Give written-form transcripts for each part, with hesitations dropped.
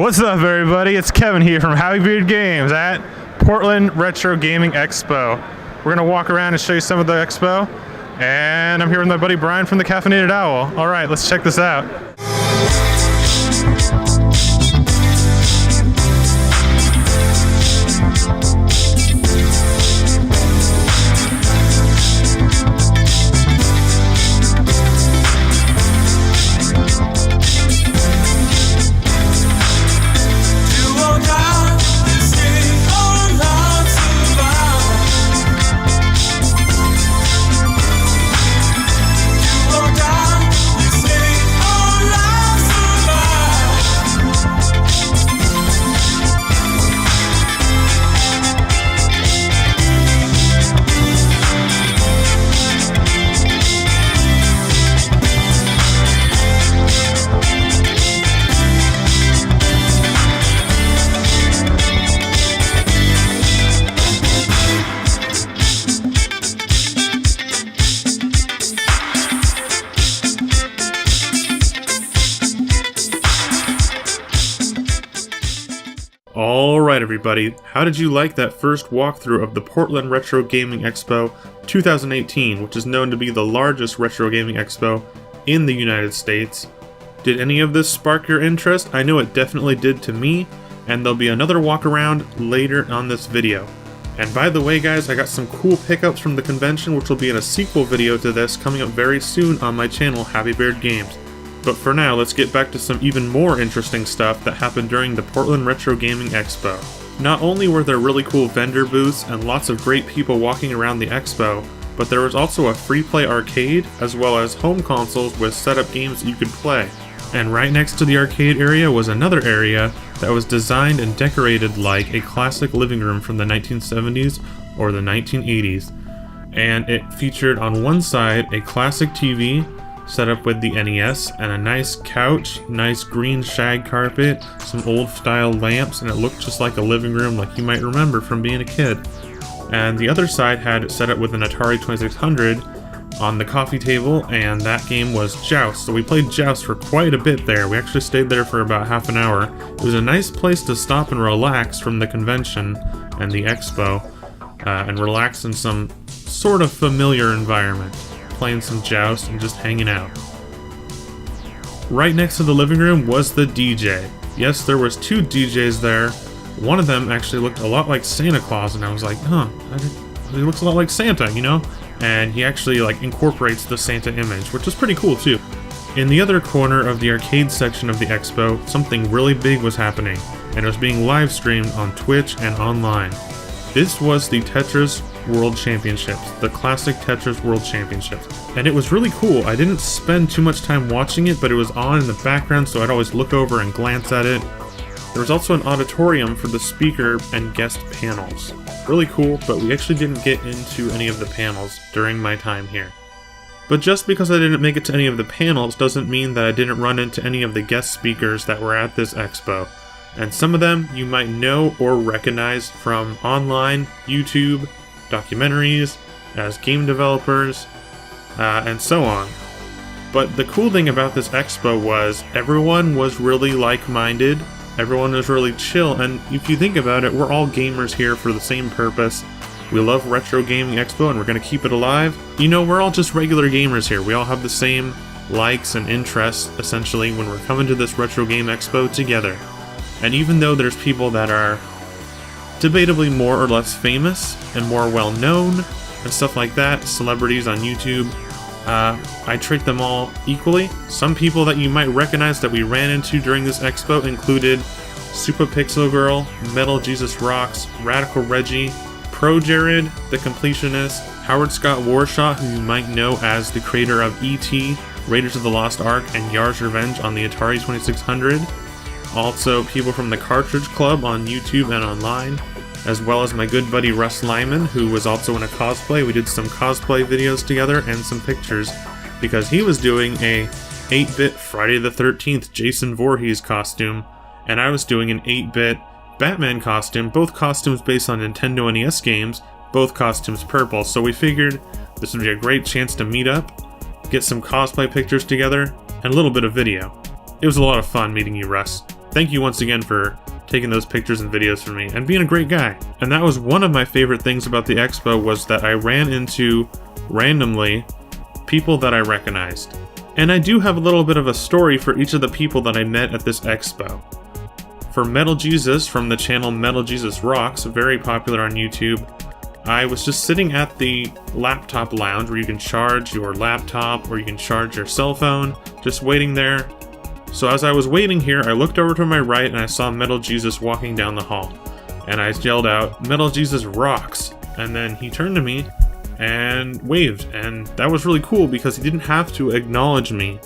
What's up, everybody? It's Kevin here from Happy Beard Games at Portland Retro Gaming Expo. We're gonna walk around and show you some of the expo, and I'm here with my buddy Brian from the Caffeinated Owl. All right, let's check this out. Alright everybody, how did you like that first walkthrough of the Portland Retro Gaming Expo 2018, which is known to be the largest retro gaming expo in the United States? Did any of this spark your interest? I know it definitely did to me, and there'll be another walk around later on this video. And by the way guys, I got some cool pickups from the convention which will be in a sequel video to this coming up very soon on my channel, Happy Beard Games. But for now, let's get back to some even more interesting stuff that happened during the Portland Retro Gaming Expo. Not only were there really cool vendor booths and lots of great people walking around the expo, but there was also a free play arcade as well as home consoles with setup games you could play. And right next to the arcade area was another area that was designed and decorated like a classic living room from the 1970s or the 1980s. And it featured on one side a classic TV set up with the NES and a nice couch, nice green shag carpet, some old style lamps, and it looked just like a living room like you might remember from being a kid. And the other side had it set up with an Atari 2600 on the coffee table, and that game was Joust. So we played Joust for quite a bit there. We actually stayed there for about half an hour. It was a nice place to stop and relax from the convention and the expo, and relax in some sort of familiar environment, playing some Joust and just hanging out. Right next to the living room was the DJ. Yes, there was two DJs there. One of them actually looked a lot like Santa Claus, and I was like, he looks a lot like Santa, you know? And he actually like incorporates the Santa image, which is pretty cool too. In the other corner of the arcade section of the expo, something really big was happening, and it was being live streamed on Twitch and online. This was the Tetris World Championships, the classic Tetris World Championships. And it was really cool. I didn't spend too much time watching it, but it was on in the background, so I'd always look over and glance at it. There was also an auditorium for the speaker and guest panels. Really cool, but we actually didn't get into any of the panels during my time here. But just because I didn't make it to any of the panels doesn't mean that I didn't run into any of the guest speakers that were at this expo. And some of them you might know or recognize from online, YouTube, documentaries, as game developers, and so on. But the cool thing about this expo was everyone was really like-minded, everyone was really chill, and if you think about it, we're all gamers here for the same purpose. We love Retro Gaming Expo and we're going to keep it alive. You know, we're all just regular gamers here. We all have the same likes and interests, essentially, when we're coming to this Retro Game Expo together. And even though there's people that are debatably more or less famous and more well-known and stuff like that, celebrities on YouTube, I treat them all equally. Some people that you might recognize that we ran into during this expo included Super Pixel Girl, Metal Jesus Rocks, Radical Reggie, Pro Jared, The Completionist, Howard Scott Warshaw, who you might know as the creator of E.T., Raiders of the Lost Ark, and Yar's Revenge on the Atari 2600. Also, people from the Cartridge Club on YouTube and online, as well as my good buddy Russ Lyman, who was also in a cosplay. We did some cosplay videos together and some pictures, because he was doing a 8-bit Friday the 13th Jason Voorhees costume, and I was doing an 8-bit Batman costume, both costumes based on Nintendo NES games, both costumes purple, so we figured this would be a great chance to meet up, get some cosplay pictures together, and a little bit of video. It was a lot of fun meeting you, Russ. thank you once again for taking those pictures and videos for me and being a great guy. And that was one of my favorite things about the expo, was that I ran into, randomly, people that I recognized. And I do have a little bit of a story for each of the people that I met at this expo. For Metal Jesus from the channel Metal Jesus Rocks, very popular on YouTube, I was just sitting at the laptop lounge where you can charge your laptop or you can charge your cell phone, just waiting there. So as I was waiting here, I looked over to my right and I saw Metal Jesus walking down the hall. And I yelled out, "Metal Jesus rocks!" And then he turned to me and waved, and that was really cool because he didn't have to acknowledge me,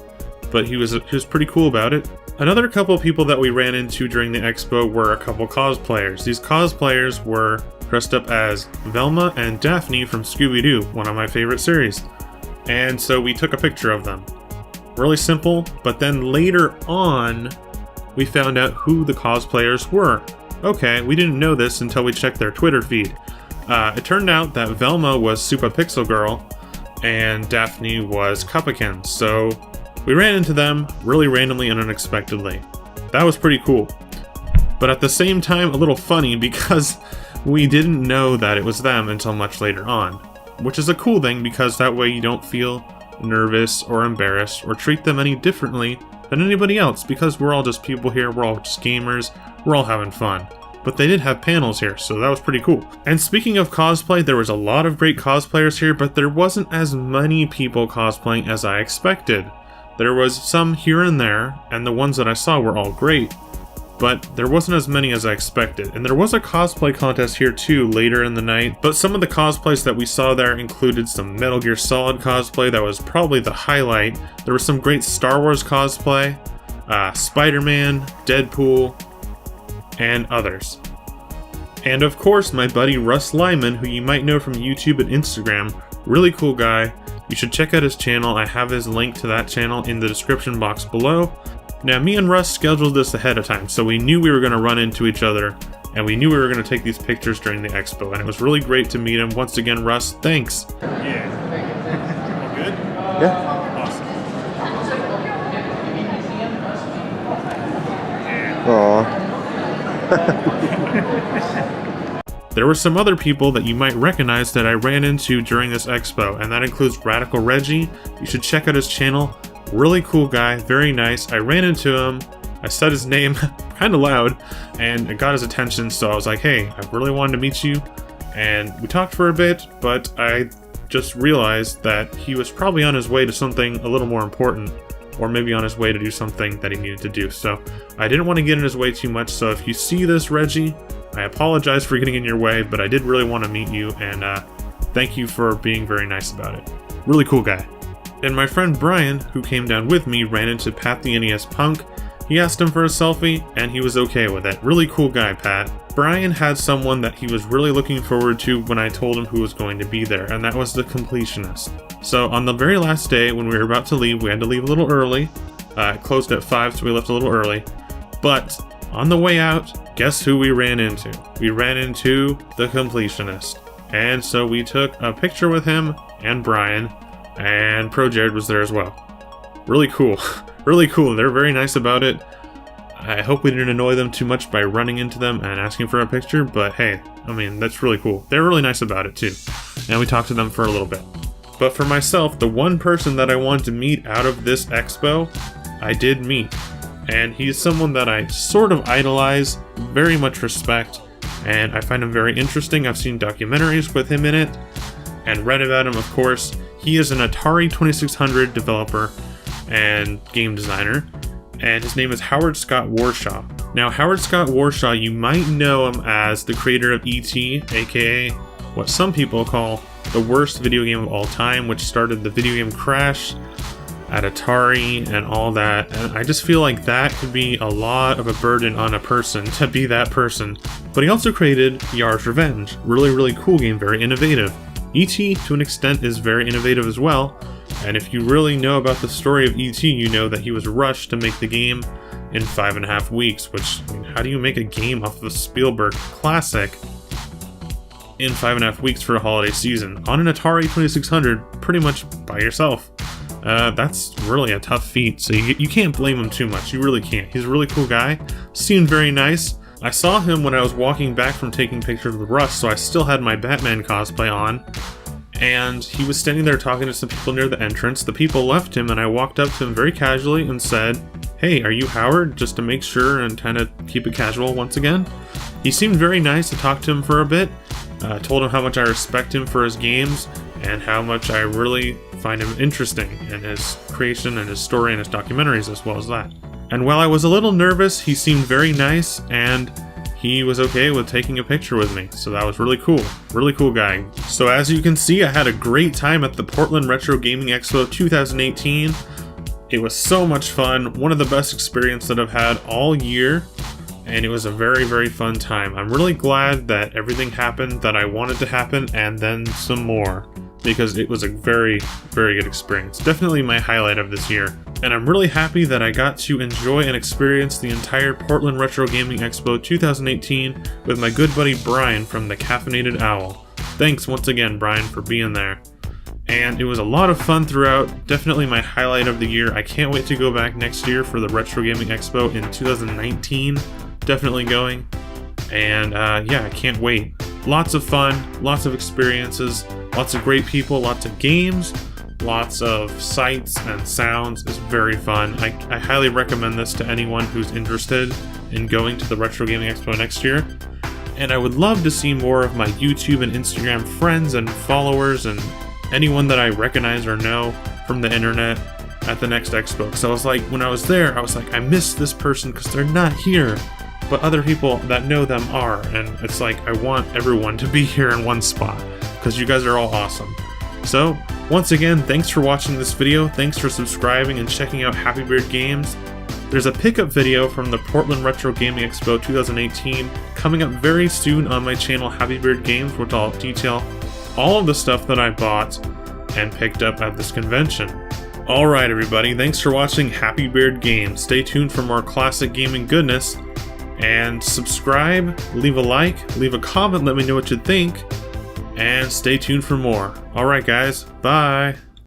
but he was pretty cool about it. Another couple people that we ran into during the expo were a couple cosplayers. These cosplayers were dressed up as Velma and Daphne from Scooby-Doo, one of my favorite series. And so we took a picture of them. Really simple, but then later on, we found out who the cosplayers were. Okay, we didn't know this until we checked their Twitter feed. It turned out that Velma was Super Pixel Girl, and Daphne was Cuppakin, so we ran into them really randomly and unexpectedly. That was pretty cool. But at the same time, a little funny because we didn't know that it was them until much later on. Which is a cool thing because that way you don't feel nervous or embarrassed or treat them any differently than anybody else, because we're all just people here, we're all just gamers, we're all having fun. But they did have panels here, so that was pretty cool. And speaking of cosplay, there was a lot of great cosplayers here, but there wasn't as many people cosplaying as I expected. There was some here and there, and the ones that I saw were all great, but there wasn't as many as I expected. And there was a cosplay contest here too later in the night, but some of the cosplays that we saw there included some Metal Gear Solid cosplay that was probably the highlight. There was some great Star Wars cosplay, Spider-Man, Deadpool, and others. And of course my buddy Russ Lyman, who you might know from YouTube and Instagram, really cool guy. You should check out his channel. I have his link to that channel in the description box below. Now, me and Russ scheduled this ahead of time, so we knew we were going to run into each other, and we knew we were going to take these pictures during the expo, and it was really great to meet him. Once again, Russ, thanks. Yeah. All good? Yeah. Awesome. Aww. There were some other people that you might recognize that I ran into during this expo, and that includes Radical Reggie. You should check out his channel. Really cool guy, very nice. I ran into him, I said his name kind of loud, and it got his attention, so I was like, hey, I really wanted to meet you. And we talked for a bit, but I just realized that he was probably on his way to something a little more important, or maybe on his way to do something that he needed to do. So I didn't want to get in his way too much, so if you see this, Reggie, I apologize for getting in your way, but I did really want to meet you, and thank you for being very nice about it. Really cool guy. And my friend Brian, who came down with me, ran into Pat the NES Punk. He asked him for a selfie, and he was okay with it. Really cool guy, Pat. Brian had someone that he was really looking forward to when I told him who was going to be there, and that was the Completionist. So on the very last day, when we were about to leave, we had to leave a little early. It closed at 5, so we left a little early. But on the way out, guess who we ran into? We ran into the Completionist. And so we took a picture with him and Brian, and PRGE was there as well. Really cool. Really cool. They're very nice about it. I hope we didn't annoy them too much by running into them and asking for a picture, but hey, I mean, that's really cool. They're really nice about it too. And we talked to them for a little bit. But for myself, the one person that I wanted to meet out of this expo, I did meet. And he's someone that I sort of idolize, very much respect, and I find him very interesting. I've seen documentaries with him in it, and read about him, of course. He is an Atari 2600 developer and game designer, and his name is Howard Scott Warshaw. Now, Howard Scott Warshaw, you might know him as the creator of E.T., aka what some people call the worst video game of all time, which started the video game crash at Atari and all that. And I just feel like that could be a lot of a burden on a person to be that person. But he also created Yar's Revenge. Really, really cool game, very innovative. E.T. to an extent is very innovative as well, and if you really know about the story of E.T., you know that he was rushed to make the game in 5.5 weeks, which, I mean, how do you make a game off of a Spielberg classic in 5.5 weeks for a holiday season on an Atari 2600 pretty much by yourself? that's really a tough feat, so you can't blame him too much. You really can't. He's a really cool guy. Seemed very nice. I saw him when I was walking back from taking pictures with Russ, so I still had my Batman cosplay on. And he was standing there talking to some people near the entrance. The people left him, and I walked up to him very casually and said, "Hey, are you Howard?" just to make sure and kind of keep it casual once again. He seemed very nice. I talked to him for a bit. Told him how much I respect him for his games and how much I really find him interesting in his creation and his story and his documentaries as well as that. And while I was a little nervous, he seemed very nice and he was okay with taking a picture with me, so that was really cool. Really cool guy. So as you can see, I had a great time at the Portland Retro Gaming Expo 2018. It was so much fun, one of the best experiences that I've had all year. And it was a very, very fun time. I'm really glad that everything happened that I wanted to happen and then some more, because it was a very, very good experience. Definitely my highlight of this year. And I'm really happy that I got to enjoy and experience the entire Portland Retro Gaming Expo 2018 with my good buddy Brian from the Caffeinated Owl. Thanks once again, Brian, for being there. And it was a lot of fun throughout. Definitely my highlight of the year. I can't wait to go back next year for the Retro Gaming Expo in 2019. Definitely going, and yeah, I can't wait. Lots of fun, lots of experiences, lots of great people, lots of games, lots of sights and sounds. It's very fun. I highly recommend this to anyone who's interested in going to the Retro Gaming Expo next year. And I would love to see more of my YouTube and Instagram friends and followers and anyone that I recognize or know from the internet at the next expo. Because I was like, when I was there, I was like, I miss this person because they're not here. But other people that know them are, and it's like I want everyone to be here in one spot because you guys are all awesome. So once again, thanks for watching this video, thanks for subscribing and checking out Happy Beard Games. There's a pickup video from the Portland Retro Gaming Expo 2018 coming up very soon on my channel Happy Beard Games, which I'll detail all of the stuff that I bought and picked up at this convention. Alright everybody, thanks for watching Happy Beard Games. Stay tuned for more classic gaming goodness. And subscribe, leave a like, leave a comment, let me know what you think, and stay tuned for more. Alright guys, bye!